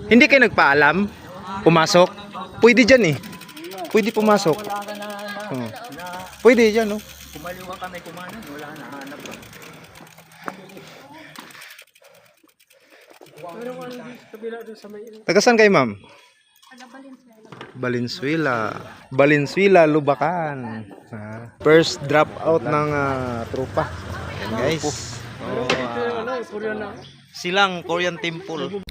Hindi kayo nagpaalam? Pumasok? Pwede dyan eh. Pwede pumasok. Oh. Pwede dyan, no? Kumaliwa kami kumanan, wala na hanap. Taga saan kayo, ma'am? Valenzuela. Valenzuela, Lubacan. First drop out ng tropa. Ayan guys. Silang Korean Temple.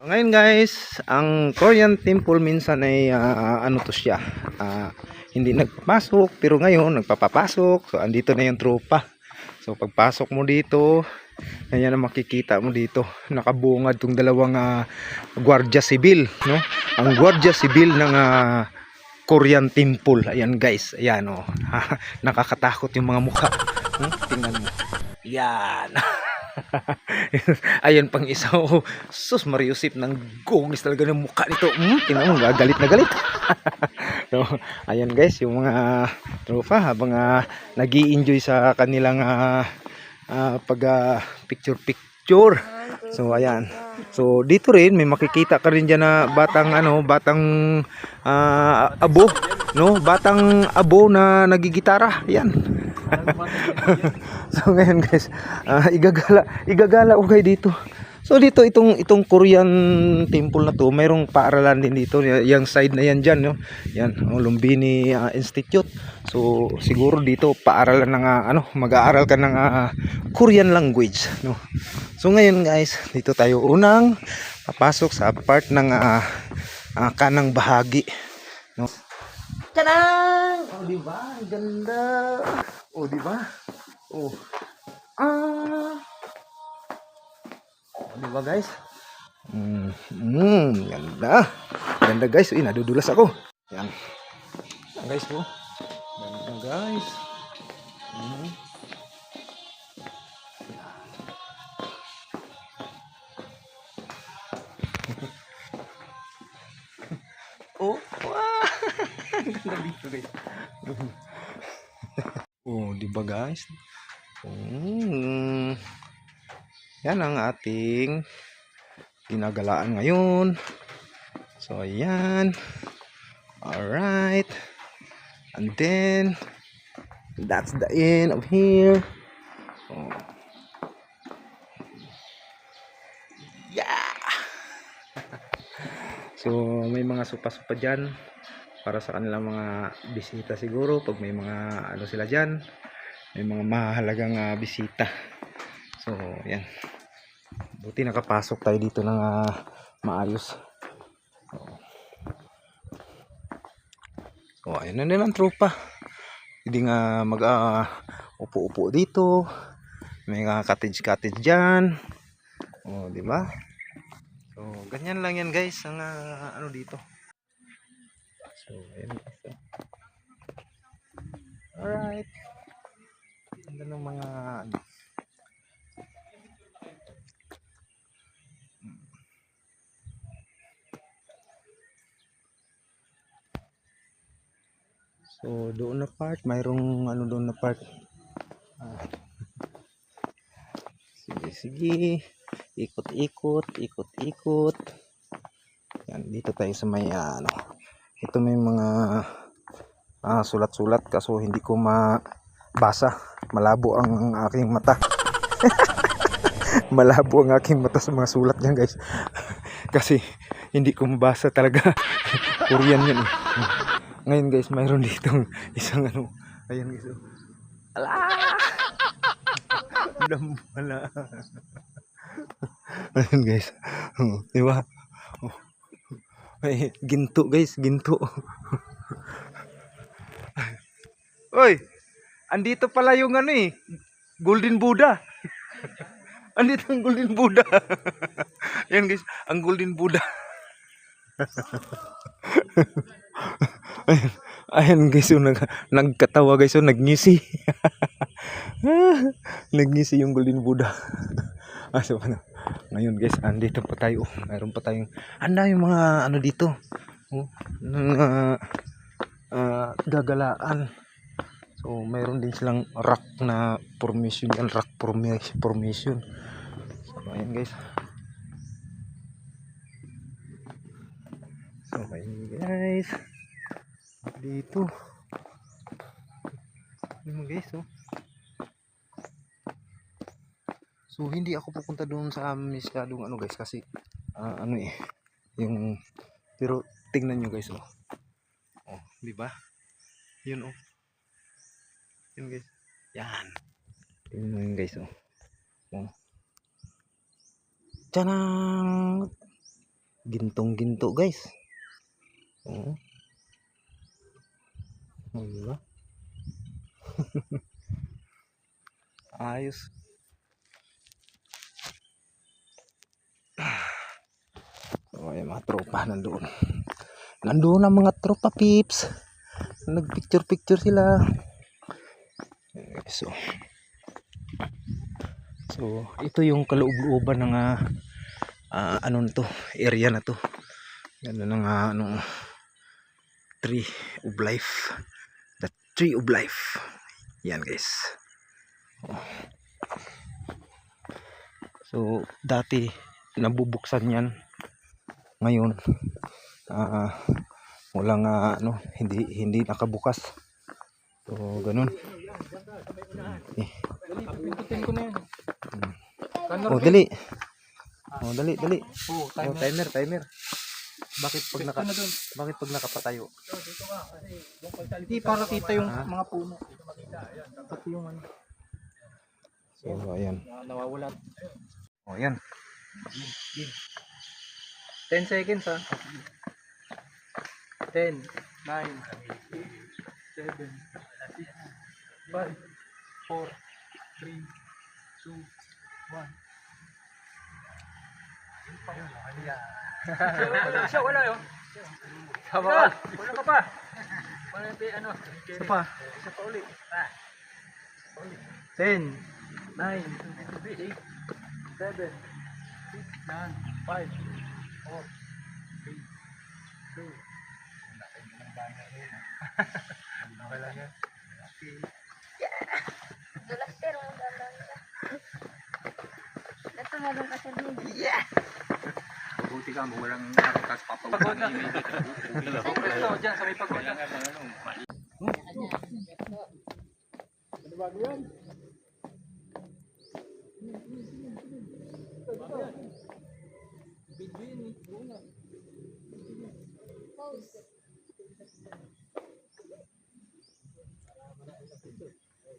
Ngayon guys, ang Korean Temple minsan ay ano to siya, hindi nagpapasok, pero ngayon nagpapapasok. So andito na yung tropa. So pagpasok mo dito, ayan ang makikita mo dito, nakabungad tong dalawang Guardia Civil, no? Ang Guardia Civil ng Korean Temple. Ayan guys, ayan oh. Nakakatakot yung mga mukha. Tingnan mo. Yan. Ayan pang isa, oh. Sus Mariusip, ng gongis talaga ng mukha nito. Tingnan mo, galit na galit. So, ayan guys, yung mga tropa habang nag-i-enjoy sa kanilang pag picture. So ayan. So dito rin may makikita ka rin diyan na batang abo, no? Batang abo na nagigitara. Yan. So ngayon guys, igagala ko kayo dito. So dito itong Korean Temple na to, mayroong paaralan din dito, yung side na yan diyan, no. Yan, Lumbini Institute. So siguro dito paaralan ng mag-aaral ka ng Korean language, no. So ngayon guys, dito tayo unang papasok sa part ng kanang bahagi, no. Tanang! Oh, di ba? Ganda. Oh, di ba? Oh. Di ba guys? Ganda. Ganda guys. Nadudulas ako. Yan. Yan guys po. Ganda guys. Oh, wow. Ganda dito guys. Oh, di ba guys? Yan ang ating ginagalaan ngayon. So ayan. Alright. And then that's the end of here. Oh. Yeah. So may mga supa-supa dyan para sa kanilang mga bisita siguro. Pag may mga sila dyan, may mga mahalagang bisita. So yan. Buti nakapasok tayo dito ng maayos. So ayun na nilang tropa. Hindi nga upo-upo dito. May cottage dyan. Oh, di ba? So ganyan lang yan guys ang dito. So ayun. Alright. Ganda ng mga So doon na part, mayroong doon na part. Sige. Ikot. Yan, dito tayo sa may ito may mga sulat-sulat kaso hindi ko mabasa. Malabo ang aking mata. Malabo ang aking mata sa mga sulat diyan, guys. Kasi hindi ko mabasa talaga. Korean yan eh. Ngayon guys, mayroon ditong isang ayan guys. Ala! Wala. Ayan guys. Di ba? Ay, ginto guys, ginto. Oy, andito pala yung Golden Buddha. Andito ang Golden Buddha. Ayan guys, ang Golden Buddha. Ayan guys, nagkatawa guys, nagngisi. Nagngisi yung Golden Buddha. So, ngayon guys, andito pa tayo. Mayroon pa tayong yung mga dito. gagalaan. So mayroon din silang rock na formation yan, rock formation. So ayan guys. So ayan guys. Dito. Ayan guys, oh. So hindi ako pupunta doon sa misyadong ano guys kasi ano yung pero tingnan nyo guys, oh. Oh, di ba? Yun, oh. Yun guys. Yan. Tingnan mo yun guys, oh. Oh. Tanang! Gintong-ginto guys. Oh. Oh, di ba? Ayos. So, ayan mga tropa nandoon. Nandoon ang mga tropa peeps. Nagpicture-picture sila. So, ito yung kaloob-looban ng ano to, area na to. Yan ng ano, tree of life. The tree of life. Yan guys. Oh. So, dati nabubuksan yan. Ngayon walang ano, hindi nakabukas. So, ganun. Pindutin ko na yan. Oh, dali. Oh, dali. Oh, Oh, timer. Bakit pag nakapatayo? Hindi para kita yung mga puno. Pati yung ano. So, ayan. Nawawala. Oh, ayan. 10 seconds ha. 10, 9, 8, 7, 6, 5, 4, 3, 2, 1. Wala yun. Wala ka pa. Wala ano. Isa pa ulit. 10, 9, 8, 7, 6, 5, 4, 3, 2, Dulas pero ang ganda nila. Ito meron kasi din. buti ka mo walang arakas papagod na. Ito diyan sa may pagoda. Ano bago yan?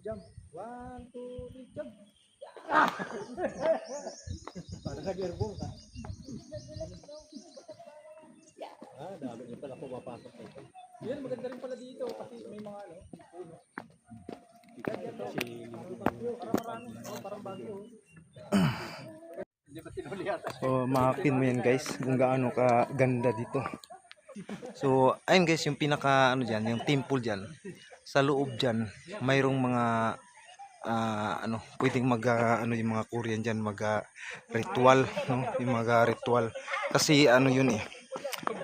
Jump. 1, 2, 3, jump. Para nag-airball ka. Dami na pala pumapasok dito. Yan, maganda rin pala dito kasi may mga ano. Parang bagyo. Hindi ba tinuli yata? So, makapin mo yan guys kung gaano ka ganda dito. So, ayun guys, yung pinaka ano diyan, yung temple diyan. Sa loob diyan, mayroong mga ano, pwedeng ano yung mga Korean diyan, ritual, no? Yung mga ritual. Kasi ano yun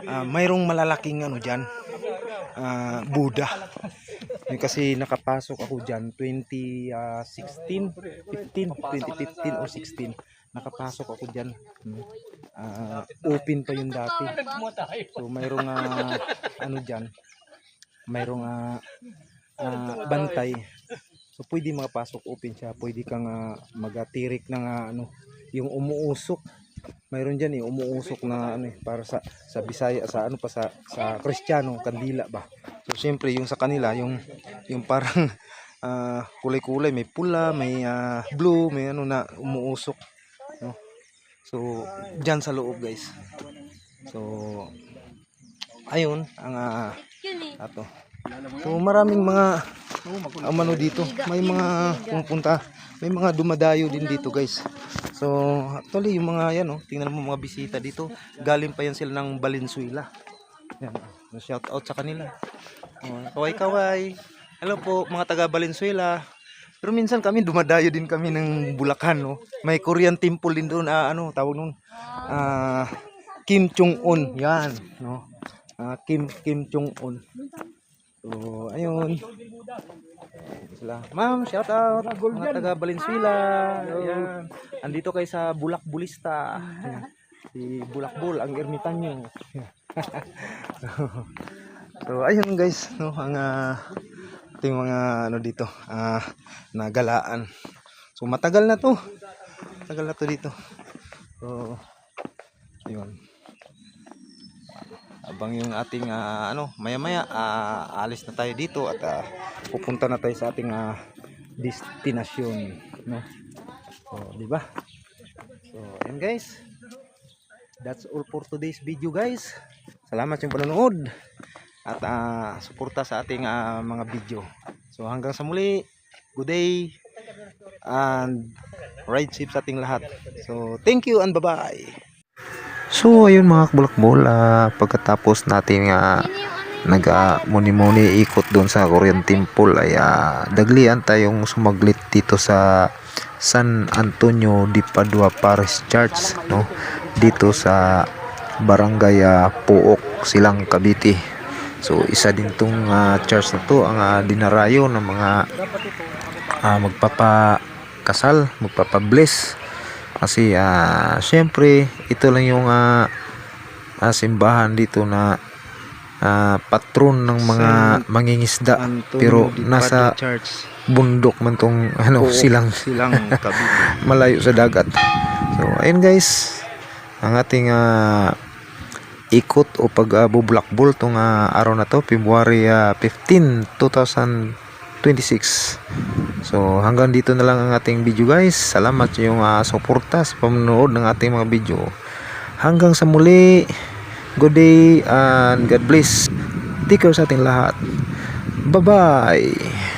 mayroong malalaking ano diyan, Buddha. Yung kasi nakapasok ako diyan 2015 or 16. Nakapasok ako diyan. Open pa yun dati. So mayroong ano diyan, mayroong bantay. So pwede makapasok, open siya. Pwede kang magatirik ng ano, yung umuusok. Mayroon diyan umuusok na ano para sa Bisaya, sa ano pa sa Kristiyano, kandila ba. So siyempre yung sa kanila yung parang kulay-kulay, may pula, may blue, may ano na umuusok, no? So diyan sa loob guys. So ayun ang ato. So maraming mga amano dito, may mga pumupunta, may mga dumadayo din dito guys. So actually yung mga yan tingnan mo mga bisita dito, galing pa yan sila ng Valenzuela. Yan, shout out sa kanila. Kaway. Hello po mga taga Valenzuela. Pero minsan kami dumadayo din kami ng Bulacan, no. May Korean temple din doon, ano tawag noon? Kim Jong-un, yan, no. Kim Jong-un. So, ayun. Sila. Ma'am, shout out. Mga taga Valenzuela. Ayan. Andito kayo sa Bulak Bulista. Si Bulakbul, ang ermitanyo. So, ayun guys, no, ang ating mga ano dito, nagalaan. So, matagal na to. Matagal na to dito. So, ayun. Abang yung ating maya-maya alis na tayo dito at pupunta na tayo sa ating destinasyon, no. So, di ba? So, ayan guys. That's all for today's video, guys. Salamat yung panonood at suporta sa ating mga video. So, hanggang sa muli. Good day and ride safe sa ating lahat. So, thank you and bye-bye. So ayun mga kabulakbol, pagkatapos natin nag-muni-muni ikot doon sa Korean Temple ay daglian tayong sumaglit dito sa San Antonio de Padua Parish Church, no, dito sa Barangay Pook, Silang, Cavite. So isa din tong church na to ang dinarayo ng mga magpapakasal, magpapabless. Kasi syempre ito lang yung simbahan dito na patron ng mga mangingisda, pero nasa bundok man tong silang Cavite. malayo sa dagat. So ayun guys, ang ating ikot o pagbubulakbol tong araw na to, February 15, 2026. So hanggang dito na lang ang ating video guys. Salamat sa iyong suporta sa panonood ng ating mga video. Hanggang sa muli. Good day and God bless. Take care sa ating lahat. Bye bye.